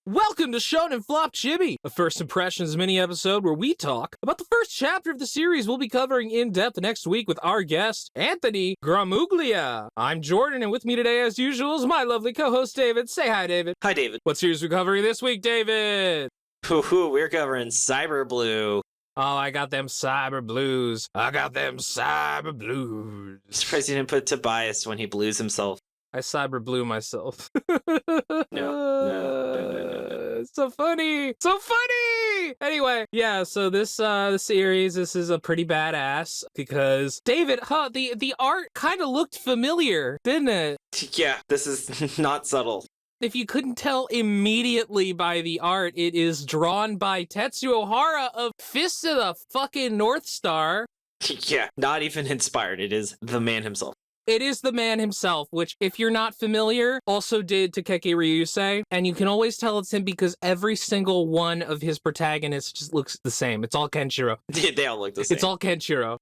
Welcome to Shonen Flop Chibi, a first impressions mini-episode where we talk about the first chapter of the series we'll be covering in depth next week with our guest, Anthony Gramuglia. I'm Jordan, and with me today, as usual, is my lovely co-host, David. Say hi, David. Hi, David. What series are we covering this week, David? We're covering Cyber Blue. Oh, I got them cyber blues. I got them cyber blues. Surprised you didn't put Tobias when he blues himself. I cyber blew myself. No. So funny. So funny. Anyway, yeah, so this series, this is a pretty badass because David, the art kind of looked familiar, didn't it? Yeah, this is not subtle. If you couldn't tell immediately by the art, it is drawn by Tetsuo Hara of Fist of the fucking North Star. Yeah, not even inspired. It is the man himself. It is the man himself, which, if you're not familiar, also did Takeki Ryuichi, and you can always tell it's him because every single one of his protagonists just looks the same. It's all Kenshiro. They all look the same. It's all Kenshiro.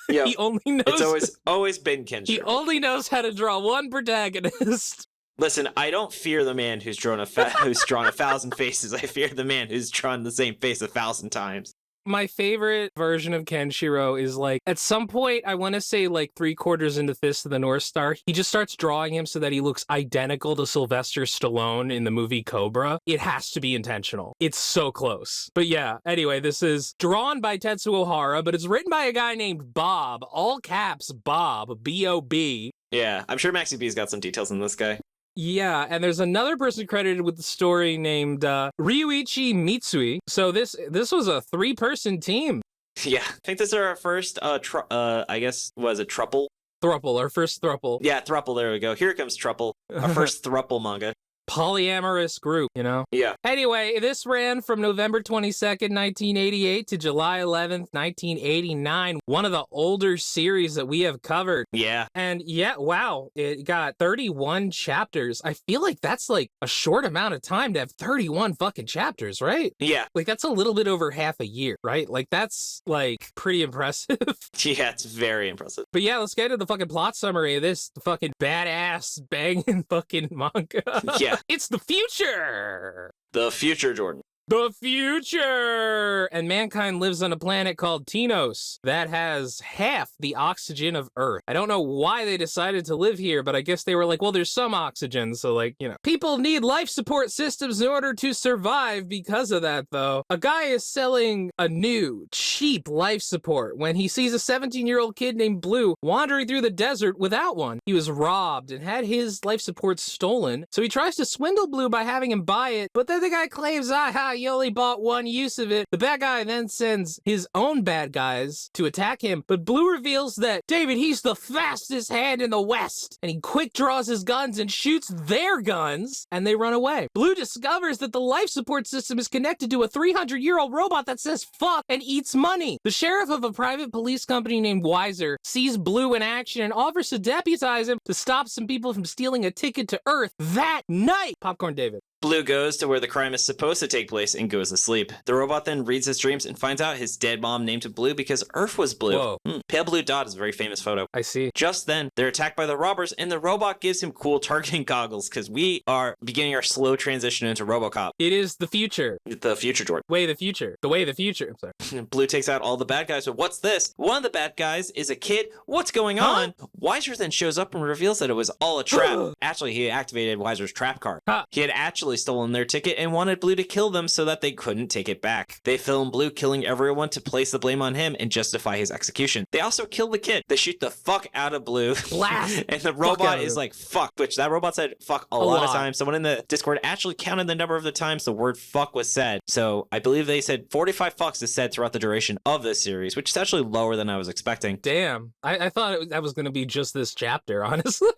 Yep. He only knows. It's always been Kenshiro. He only knows how to draw one protagonist. Listen, I don't fear the man who's drawn a 1,000 faces. I fear the man who's drawn the same face 1,000 times. My favorite version of Kenshiro is like, at some point, I want to say like 3/4 into Fist of the North Star, he just starts drawing him so that he looks identical to Sylvester Stallone in the movie Cobra. It has to be intentional. It's so close. But yeah, anyway, this is drawn by Tetsuo Hara, but it's written by a guy named Bob, all caps Bob, B-O-B. Yeah, I'm sure MaxyBee's got some details on this guy. Yeah, and there's another person credited with the story named Ryuichi Mitsui. So this was a 3-person team. Yeah, I think this is our first, I guess, was it Truple? Thruple, our first thruple. Yeah, Thruple, there we go. Here comes Truple, our first Thruple manga. Polyamorous group, you know? Yeah. Anyway, this ran from November 22nd, 1988 to July 11th, 1989. One of the older series that we have covered. Yeah. And yeah, wow, it got 31 chapters. I feel like that's like a short amount of time to have 31 fucking chapters, right? Yeah. Like that's a little bit over half a year, right? Like that's like pretty impressive. Yeah, it's very impressive. But yeah, let's get into the fucking plot summary of this fucking badass banging fucking manga. Yeah. It's the future! The future, Jordan. The future! And mankind lives on a planet called Tinos that has half the oxygen of Earth. I don't know why they decided to live here, but I guess they were like, well, there's some oxygen, so like, you know. People need life support systems in order to survive because of that, though. A guy is selling a new, cheap life support when he sees a 17-year-old kid named Blue wandering through the desert without one. He was robbed and had his life support stolen, so he tries to swindle Blue by having him buy it, but then the guy claims, you only bought one use of it. The bad guy then sends his own bad guys to attack him, but Blue reveals that, David, he's the fastest hand in the West, and he quick draws his guns and shoots their guns, and they run away. Blue discovers that the life support system is connected to a 300-year-old robot that says fuck and eats money. The sheriff of a private police company named Weiser sees Blue in action and offers to deputize him to stop some people from stealing a ticket to Earth that night. Popcorn David. Blue goes to where the crime is supposed to take place and goes to sleep. The robot then reads his dreams and finds out his dead mom named him Blue because Earth was blue. Whoa. Pale blue dot is a very famous photo. I see. Just then, they're attacked by the robbers, and the robot gives him cool targeting goggles because we are beginning our slow transition into RoboCop. It is the future. The future, Jordan. Way the future. The way the future. I'm sorry. Blue takes out all the bad guys, but what's this? One of the bad guys is a kid. What's going on? Weiser then shows up and reveals that it was all a trap. Actually, he activated Weiser's trap card. He had actually stolen their ticket and wanted Blue to kill them so that they couldn't take it back. They film Blue killing everyone to place the blame on him and justify his execution. They also kill the kid. They shoot the fuck out of Blue. Blast! And the robot is like, fuck, which that robot said fuck a lot of times. Someone in the Discord actually counted the number of the times the word fuck was said. So I believe they said 45 fucks is said throughout the duration of this series, which is actually lower than I was expecting. Damn. I thought that was going to be just this chapter, honestly.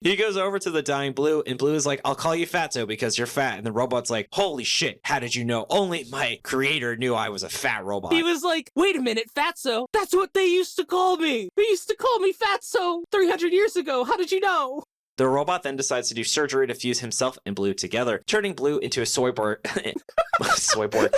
He goes over to the dying Blue, and Blue is like, I'll call you Fatso because you're fat. And the robot's like, holy shit, how did you know? Only my creator knew I was a fat robot. He was like, wait a minute, Fatso? That's what they used to call me. They used to call me Fatso 300 years ago. How did you know? The robot then decides to do surgery to fuse himself and Blue together, turning Blue into a soyboard. Soyboard.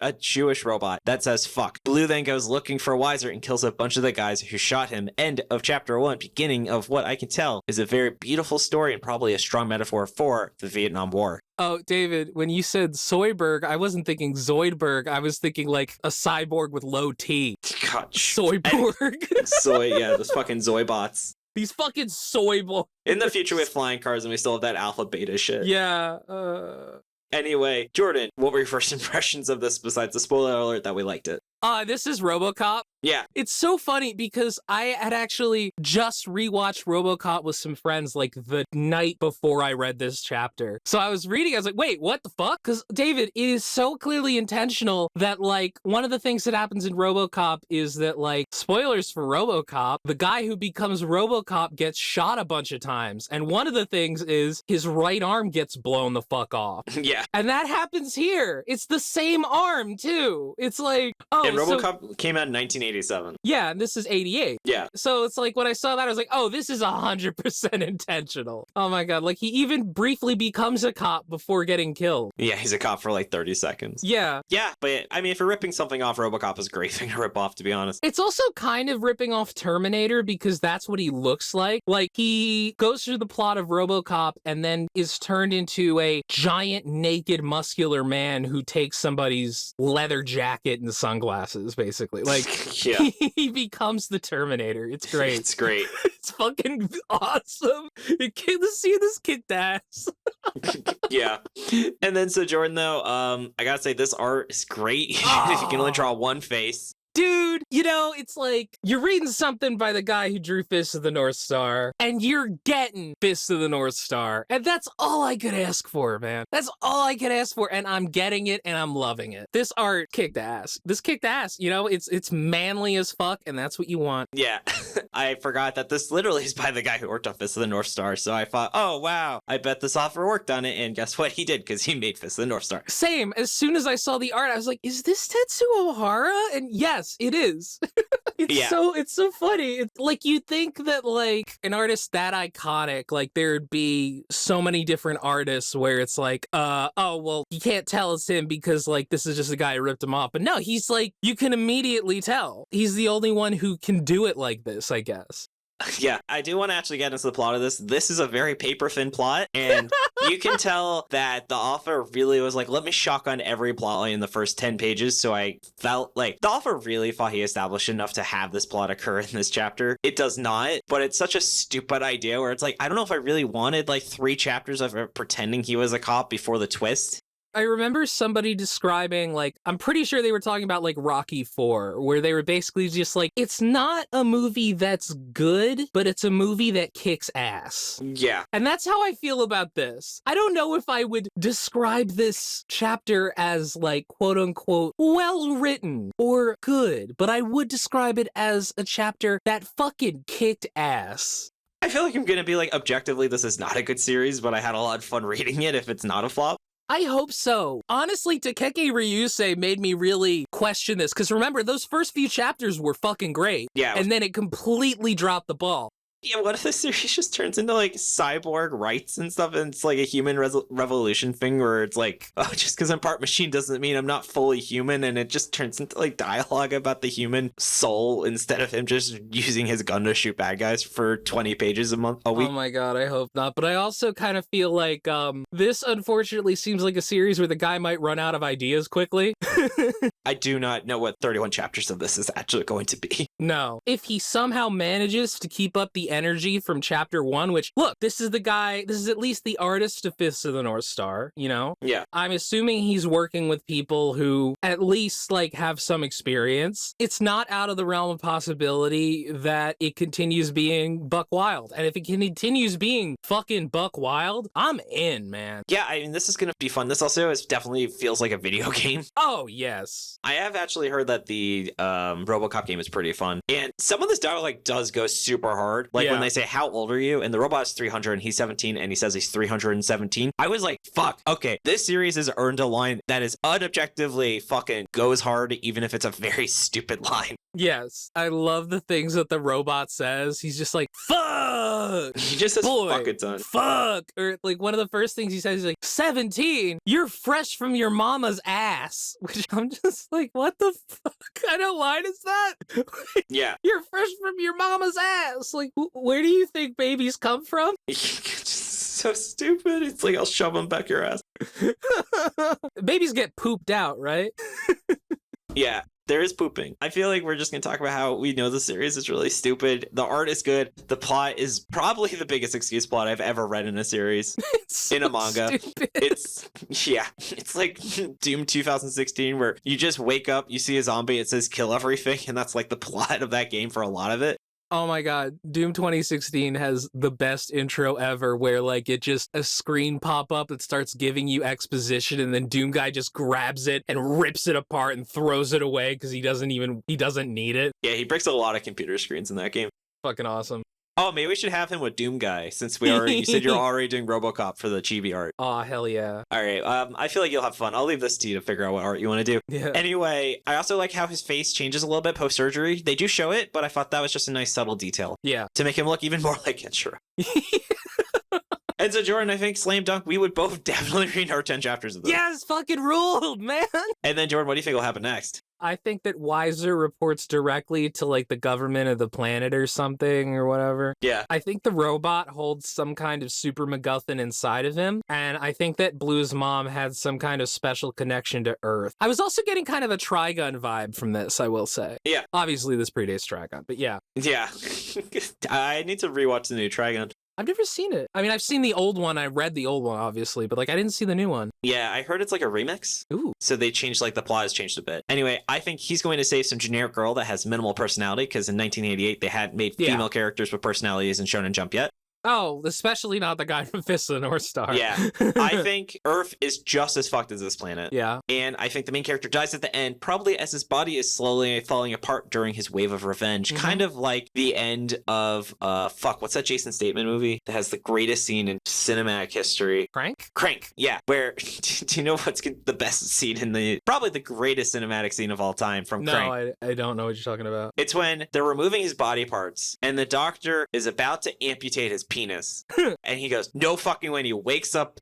A Jewish robot that says fuck. Blue then goes looking for Weiser and kills a bunch of the guys who shot him. End of chapter 1, beginning of what I can tell is a very beautiful story and probably a strong metaphor for the Vietnam War. Oh, David, when you said Soyberg, I wasn't thinking Zoidberg. I was thinking like a cyborg with low T. God. Soyborg. Those fucking Zoibots. These fucking soy boys. In the future, we have flying cars and we still have that alpha beta shit. Yeah. Anyway, Jordan, what were your first impressions of this besides the spoiler alert that we liked it? This is RoboCop. Yeah. It's so funny because I had actually just rewatched RoboCop with some friends like the night before I read this chapter. So I was reading, I was like, wait, what the fuck? Because David, it is so clearly intentional that like one of the things that happens in RoboCop is that like, spoilers for RoboCop, the guy who becomes RoboCop gets shot a bunch of times. And one of the things is his right arm gets blown the fuck off. Yeah. And that happens here. It's the same arm too. It's like, oh. And RoboCop came out in 1987. Yeah, and this is 88. Yeah. So it's like when I saw that, I was like, oh, this is 100% intentional. Oh my God. Like he even briefly becomes a cop before getting killed. Yeah, he's a cop for like 30 seconds. Yeah. Yeah, but I mean, if you're ripping something off, RoboCop is a great thing to rip off, to be honest. It's also kind of ripping off Terminator because that's what he looks like. Like he goes through the plot of RoboCop and then is turned into a giant, naked, muscular man who takes somebody's leather jacket and sunglasses. Basically, like yeah. he becomes the Terminator. It's great. It's great. It's fucking awesome. Let's see this kicked ass. Yeah. And then so Jordan though, I gotta say this art is great. If you can only draw one face. Dude, you know, it's like you're reading something by the guy who drew Fist of the North Star, and you're getting Fist of the North Star. And that's all I could ask for, man. That's all I could ask for, and I'm getting it, and I'm loving it. This art kicked ass. This kicked ass, you know? It's manly as fuck, and that's what you want. Yeah. I forgot that this literally is by the guy who worked on Fist of the North Star, so I thought, oh, wow, I bet this author worked on it, and guess what? He did, because he made Fist of the North Star. Same. As soon as I saw the art, I was like, is this Tetsuo Hara? And yes, it is. It's so funny. It's like you'd think that like an artist that iconic, like there'd be so many different artists where it's like, oh well, you can't tell it's him because like this is just a guy who ripped him off. But no, he's like you can immediately tell. He's the only one who can do it like this, I guess. Yeah, I do want to actually get into the plot of this. This is a very paper thin plot, and you can tell that the author really was like, let me shotgun every plot line in the first 10 pages. So I felt like the author really thought he established enough to have this plot occur in this chapter. It does not, but it's such a stupid idea where it's like, I don't know if I really wanted like 3 chapters of pretending he was a cop before the twist. I remember somebody describing, like, I'm pretty sure they were talking about, like, Rocky IV, where they were basically just like, it's not a movie that's good, but it's a movie that kicks ass. Yeah. And that's how I feel about this. I don't know if I would describe this chapter as, like, quote-unquote, well-written or good, but I would describe it as a chapter that fucking kicked ass. I feel like I'm gonna be like, objectively, this is not a good series, but I had a lot of fun reading it if it's not a flop. I hope so. Honestly, Takeki Ryusei made me really question this, because remember, those first few chapters were fucking great. Yeah. And then it completely dropped the ball. Yeah, what if this series just turns into, like, cyborg rights and stuff, and it's, like, a human revolution thing where it's like, oh, just because I'm part machine doesn't mean I'm not fully human, and it just turns into, like, dialogue about the human soul instead of him just using his gun to shoot bad guys for 20 pages a week. Oh my god, I hope not. But I also kind of feel like, this unfortunately seems like a series where the guy might run out of ideas quickly. I do not know what 31 chapters of this is actually going to be. No. If he somehow manages to keep up the energy from chapter 1, which, look, this is at least the artist of Fists of the North Star, you know? Yeah. I'm assuming he's working with people who at least, like, have some experience. It's not out of the realm of possibility that it continues being Buck Wild. And if it continues being fucking Buck Wild, I'm in, man. Yeah, I mean, this is going to be fun. This also definitely feels like a video game. Oh, yes. I have actually heard that the RoboCop game is pretty fun. And some of this dialogue, like, does go super hard. Like when they say, how old are you? And the robot's 300 and he's 17 and he says he's 317. I was like, fuck, okay, this series has earned a line that is unobjectively fucking goes hard, even if it's a very stupid line. Yes, I love the things that the robot says. He's just like, fuck! He just says boy, fuck a ton. Fuck! Or like one of the first things he says, he's like, 17? You're fresh from your mama's ass. Which I'm just like, what the fuck kind of line is that? Yeah. You're fresh from your mama's ass. Like, where do you think babies come from? So stupid. It's like, I'll shove them back your ass. Babies get pooped out, right? Yeah. There is pooping. I feel like we're just going to talk about how we know the series is really stupid. The art is good. The plot is probably the biggest excuse plot I've ever read in a series. So in a manga. Stupid. It's like Doom 2016 where you just wake up, you see a zombie, it says kill everything, and that's like the plot of that game for a lot of it. Oh my god, Doom 2016 has the best intro ever where like it just a screen pop up that starts giving you exposition and then Doom guy just grabs it and rips it apart and throws it away because he doesn't need it. Yeah, he breaks a lot of computer screens in that game. Fucking awesome. Oh, maybe we should have him with Doom Guy since you said you're already doing RoboCop for the chibi art. Aw, hell yeah. All right, I feel like you'll have fun. I'll leave this to you to figure out what art you want to do. Yeah. Anyway, I also like how his face changes a little bit post-surgery. They do show it, but I thought that was just a nice subtle detail. Yeah. To make him look even more like Kenshiro. And so, Jordan, I think Slam Dunk, we would both definitely read our 10 chapters of this. Yes, fucking ruled, man. And then, Jordan, what do you think will happen next? I think that Weiser reports directly to like the government of the planet or something or whatever. Yeah. I think the robot holds some kind of super MacGuffin inside of him. And I think that Blue's mom had some kind of special connection to Earth. I was also getting kind of a Trigun vibe from this, I will say. Yeah. Obviously, this predates Trigun, but yeah. Yeah. I need to rewatch the new Trigun. I've never seen it. I mean, I've seen the old one. I read the old one, obviously, but like I didn't see the new one. Yeah, I heard it's like a remix. Ooh. So they changed, like the plot has changed a bit. Anyway, I think he's going to save some generic girl that has minimal personality because in 1988 they hadn't made female characters with personalities in Shonen Jump yet. Oh, especially not the guy from Fist of the North Star. Yeah. I think Earth is just as fucked as this planet. Yeah. And I think the main character dies at the end, probably as his body is slowly falling apart during his wave of revenge. Mm-hmm. Kind of like the end of, what's that Jason Statham movie that has the greatest scene in cinematic history? Crank? Crank, yeah. Where, do you know what's the best scene in probably the greatest cinematic scene of all time from Crank? No, I don't know what you're talking about. It's when they're removing his body parts and the doctor is about to amputate his penis. And he goes, no fucking way. And he wakes up.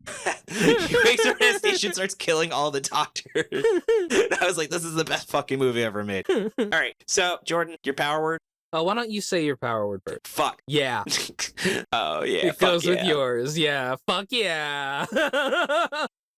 He wakes up in a station, starts killing all the doctors. And I was like, this is the best fucking movie ever made. All right. So, Jordan, your power word? Why don't you say your power word, Bert? Fuck. Yeah. Oh, yeah. It goes with yours. Yeah. Fuck yeah.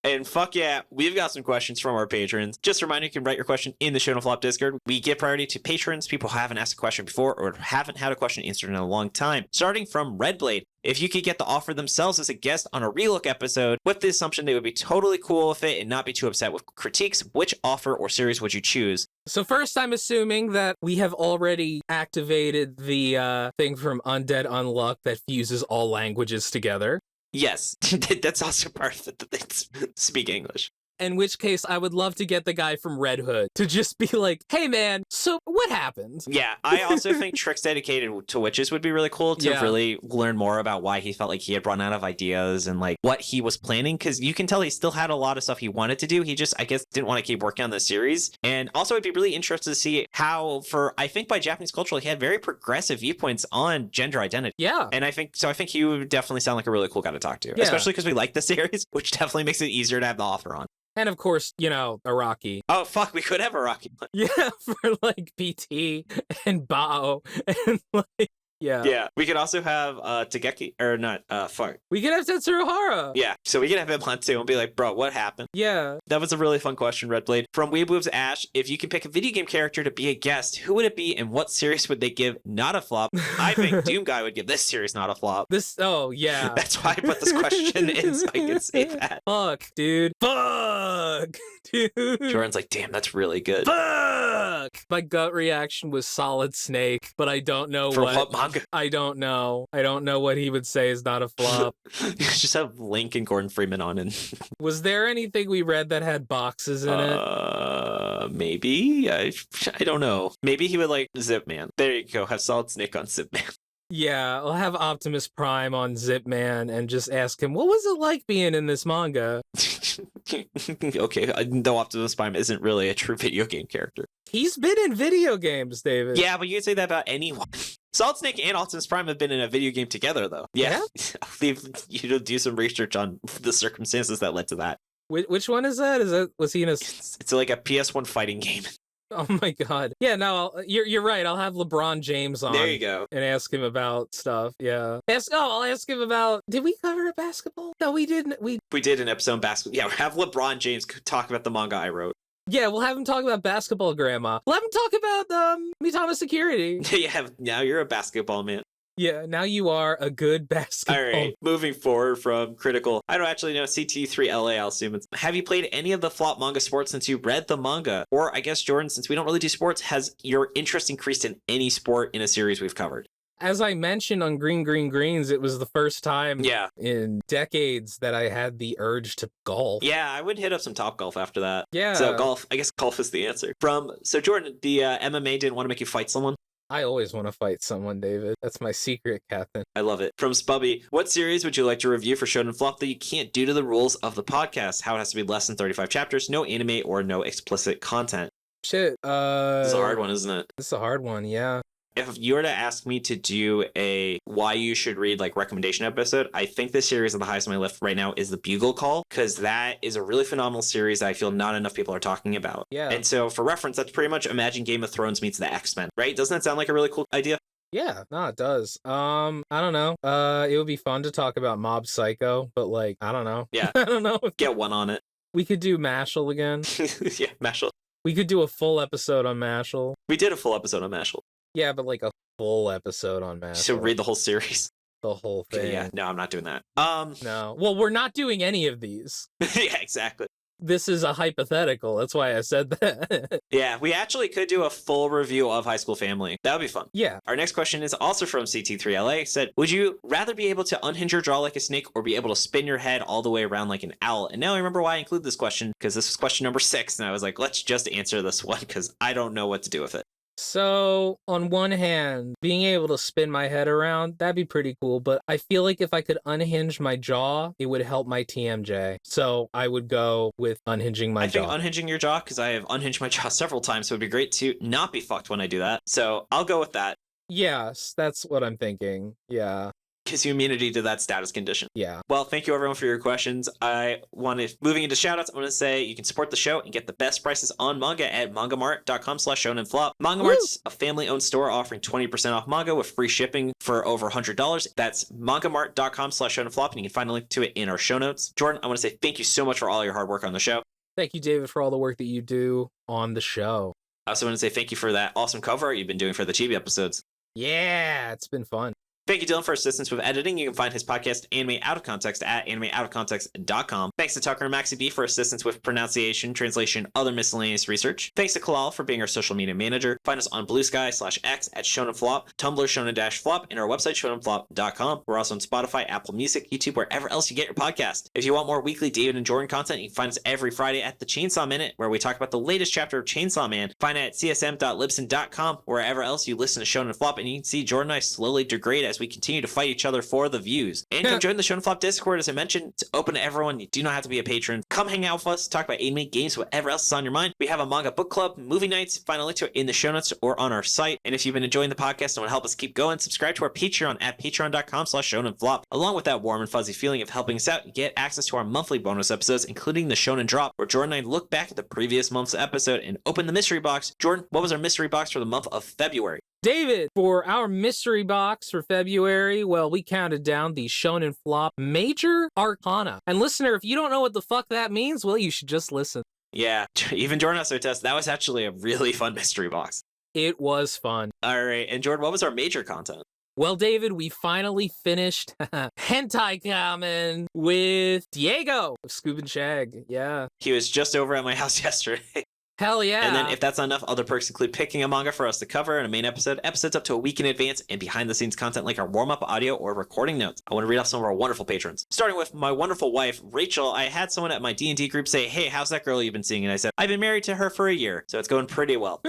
And fuck yeah, we've got some questions from our patrons. Just a reminder, you can write your question in the Show No Flop Discord. We give priority to patrons, people who haven't asked a question before or haven't had a question answered in a long time. Starting from Redblade, if you could get the offer themselves as a guest on a relook episode, with the assumption they would be totally cool with it and not be too upset with critiques, which offer or series would you choose? So first, I'm assuming that we have already activated the thing from Undead Unluck that fuses all languages together. Yes, that's also part of it. Speak English. In which case, I would love to get the guy from Red Hood to just be like, hey, man, so what happened? Yeah, I also think Tricks dedicated to witches would be really cool to really learn more about why he felt like he had run out of ideas and like what he was planning. Because you can tell he still had a lot of stuff he wanted to do. He just, I guess, didn't want to keep working on the series. And also, I'd be really interested to see how, I think by Japanese culture, he had very progressive viewpoints on gender identity. Yeah. And I think he would definitely sound like a really cool guy to talk to, especially because we like the series, which definitely makes it easier to have the author on. And of course, Araki. Oh, fuck, we could have Araki. Yeah, for like PT and Bao and like, yeah. Yeah, we could also have Tageki, or not, We could have Tetsuo Hara. Yeah, so we could have him on too and be like, bro, what happened? Yeah. That was a really fun question, Redblade. From Weeboob's Ash, if you could pick a video game character to be a guest, who would it be and what series would they give not a flop? I think Doom Guy would give this series not a flop. Oh, yeah. That's why I put this question in so I could say that. Fuck, dude. Fuck, dude. Jordan's like, damn, that's really good. Fuck! My gut reaction was Solid Snake, but I don't know For what manga? I don't know. I don't know what he would say is not a flop. Just have Link and Gordon Freeman on and Was there anything we read that had boxes in it? Maybe. I don't know. Maybe he would like Zip Man. There you go. Have Solid Snake on Zip Man. Yeah, I'll have Optimus Prime on Zipman and just ask him, what was it like being in this manga? Okay, though Optimus Prime isn't really a true video game character. He's been in video games, David. Yeah, but you can say that about anyone. Solid Snake and Optimus Prime have been in a video game together, though. Yeah. I'll leave you to do some research on the circumstances that led to that. Which one is that? Was he in a... It's like a PS1 fighting game. Oh my god. Yeah, no, you're right. I'll have LeBron James on. There you go. And ask him about stuff. Yeah. I'll ask him about... Did we cover basketball? No, we didn't. We did an episode on basketball. Yeah, have LeBron James talk about the manga I wrote. Yeah, we'll have him talk about basketball, Grandma. We'll have him talk about Mitama Security. Yeah, now you're a basketball man. Yeah, now you are a good basketball. All right, moving forward from critical. I don't actually know, CT3LA, I'll assume it's. Have you played any of the flop manga sports since you read the manga? Or I guess, Jordan, since we don't really do sports, has your interest increased in any sport in a series we've covered? As I mentioned on Green Greens, it was the first time in decades that I had the urge to golf. Yeah, I would hit up some Topgolf after that. Yeah. So golf, I guess golf is the answer. So Jordan, the MMA didn't want to make you fight someone? I always want to fight someone, David. That's my secret, Captain. I love it. From Spubby, what series would you like to review for Shonen Flop that you can't due to the rules of the podcast? How it has to be less than 35 chapters, no anime, or no explicit content? Shit. This is a hard one, isn't it? This is a hard one, yeah. If you were to ask me to do a why you should read recommendation episode, I think the series on the highest on my list right now is The Bugle Call, because that is a really phenomenal series that I feel not enough people are talking about. Yeah. And so for reference, that's pretty much imagine Game of Thrones meets the X-Men, right? Doesn't that sound like a really cool idea? Yeah, no, it does. I don't know. It would be fun to talk about Mob Psycho, but I don't know. Yeah. I don't know. Get one on it. We could do Mashal again. Yeah, Mashal. We could do a full episode on Mashal. We did a full episode on Mashal. Yeah, but a full episode on Mashal. So read the whole series. The whole thing. Okay, yeah, no, I'm not doing that. No. Well, we're not doing any of these. Yeah, exactly. This is a hypothetical. That's why I said that. Yeah, we actually could do a full review of High School Family. That would be fun. Yeah. Our next question is also from CT3LA. Said, would you rather be able to unhinge your jaw like a snake or be able to spin your head all the way around like an owl? And now I remember why I include this question, because this was question number 6. And I was like, let's just answer this one because I don't know what to do with it. So, on one hand, being able to spin my head around, that'd be pretty cool, but I feel like if I could unhinge my jaw, it would help my TMJ. So, I would go with unhinging my jaw. I think unhinging your jaw, because I have unhinged my jaw several times, so it'd be great to not be fucked when I do that. So, I'll go with that. Yes, that's what I'm thinking. Yeah. Gives you immunity to that status condition. Yeah. Well, thank you everyone for your questions. Moving into shoutouts, I want to say you can support the show and get the best prices on manga at mangamart.com/shonenflop. MangaMart's a family-owned store offering 20% off manga with free shipping for over $100. That's mangamart.com/shonenflop, and you can find a link to it in our show notes. Jordan, I want to say thank you so much for all your hard work on the show. Thank you, David, for all the work that you do on the show. I also want to say thank you for that awesome cover art you've been doing for the Chibi episodes. Yeah, it's been fun. Thank you, Dylan, for assistance with editing. You can find his podcast, Anime Out of Context, at animeoutofcontext.com. Thanks to Tucker and MaxyBee for assistance with pronunciation, translation, other miscellaneous research. Thanks to Kalal for being our social media manager. Find us on Blue Sky/X at ShonenFlop, Tumblr Shonen-Flop, and our website, ShonenFlop.com. We're also on Spotify, Apple Music, YouTube, wherever else you get your podcast. If you want more weekly David and Jordan content, you can find us every Friday at the Chainsaw Minute, where we talk about the latest chapter of Chainsaw Man. Find it at csm.libsyn.com, wherever else you listen to Shonen Flop, and you can see Jordan and I slowly degrade as we continue to fight each other for the views. And come join the Shonen Flop Discord. As I mentioned, it's open to everyone. You do not have to be a patron. Come hang out with us, talk about anime, games, whatever else is on your mind. We have a manga book club, movie nights. Find a link to it in the show notes or on our site. And if you've been enjoying the podcast and want to help us keep going, subscribe to our Patreon at patreon.com/shonenflop. Along with that warm and fuzzy feeling of helping us out, you get access to our monthly bonus episodes, including the Shonen Drop, where Jordan and I look back at the previous month's episode and open the mystery box. Jordan, what was our mystery box for the month of February? David, for our mystery box for February, well, we counted down the Shonen Flop Major Arcana. And listener, if you don't know what the fuck that means, well, you should just listen. Yeah, even Jordan has to attest, that was actually a really fun mystery box. It was fun. All right, and Jordan, what was our major content? Well, David, we finally finished Hentai Kamen with Diego of Scoop and Shag. Yeah. He was just over at my house yesterday. Hell yeah. And then if that's not enough, other perks include picking a manga for us to cover in a main episode, episodes up to a week in advance, and behind-the-scenes content like our warm-up audio or recording notes. I want to read off some of our wonderful patrons. Starting with my wonderful wife, Rachel. I had someone at my D&D group say, hey, how's that girl you've been seeing? And I said, I've been married to her for a year, so it's going pretty well.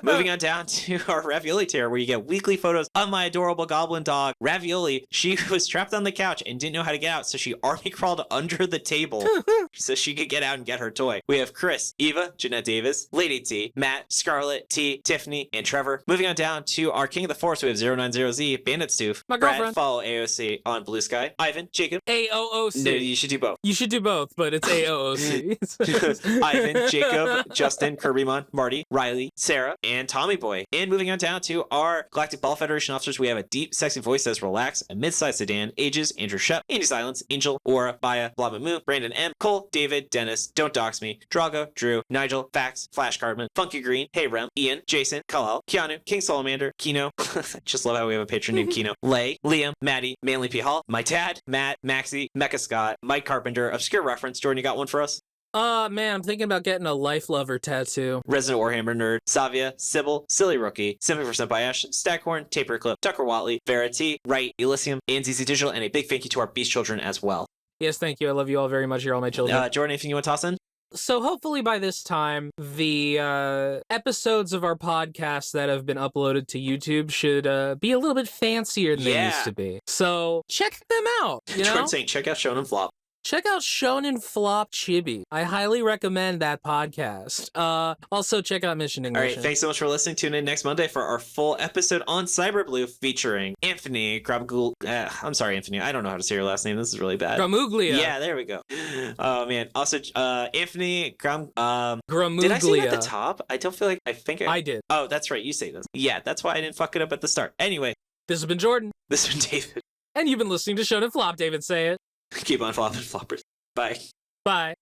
Moving on down to our Ravioli tier, where you get weekly photos of my adorable goblin dog, Ravioli. She was trapped on the couch and didn't know how to get out, so she army crawled under the table so she could get out and get her toy. We have Chris, Eva, Jeanette Davis, Lady T, Matt, Scarlett, T, Tiffany, and Trevor. Moving on down to our King of the Force, we have 090Z, Bandit Stoof, My Brad, girlfriend. follow AOC on Blue Sky, Ivan, Jacob. AOOC. No, you should do both. You should do both, but it's AOOC. Ivan, Jacob, Justin, Kirbymon, Marty, Riley, Sarah, and Tommy Boy. And moving on down to our Galactic Ball Federation officers, we have a deep, sexy voice that says relax, a mid-sized sedan, Ages, Andrew Shep, Andy Silence, Angel, Aura, Baya, Blamamoo, Brandon M, Cole, David, Dennis, Don't Dox Me, Drago, Drew, Nigel, Fax, Flash Cardman, Funky Green, Hey Rem, Ian, Jason, Kalal, Keanu, King Salamander, Kino, just love how we have a patron named Kino, Lay, Liam, Maddie, Manly P. Hall, my dad, Matt, Maxie, Mecha Scott, Mike Carpenter, Obscure Reference. Jordan, you got one for us? Man, I'm thinking about getting a Life Lover tattoo. Resident Warhammer Nerd, Savia, Sybil, Silly Rookie, Simply for Senpai Ash, Staghorn, Taper Clip, Tucker Whatley, Vera T, Wright, Elysium, and ZZ Digital, and a big thank you to our Beast Children as well. Yes, thank you. I love you all very much. You're all my children. Jordan, anything you want to toss in? So hopefully by this time, the episodes of our podcast that have been uploaded to YouTube should be a little bit fancier than they used to be. So check them out, you know? Jordan's saying check out Shonen Flop. Check out Shonen Flop Chibi. I highly recommend that podcast. Also, check out Mission English. All right, thanks so much for listening. Tune in next Monday for our full episode on Cyberblue featuring Anthony Grabgul. I'm sorry, Anthony. I don't know how to say your last name. This is really bad. Gramuglia. Yeah, there we go. Oh, man. Also, Anthony Gramuglia. Did I say it at the top? I don't feel like I did. Oh, that's right. You say this. Yeah, that's why I didn't fuck it up at the start. Anyway. This has been Jordan. This has been David. And you've been listening to Shonen Flop. David, say it. Keep on flopping, floppers. Bye. Bye.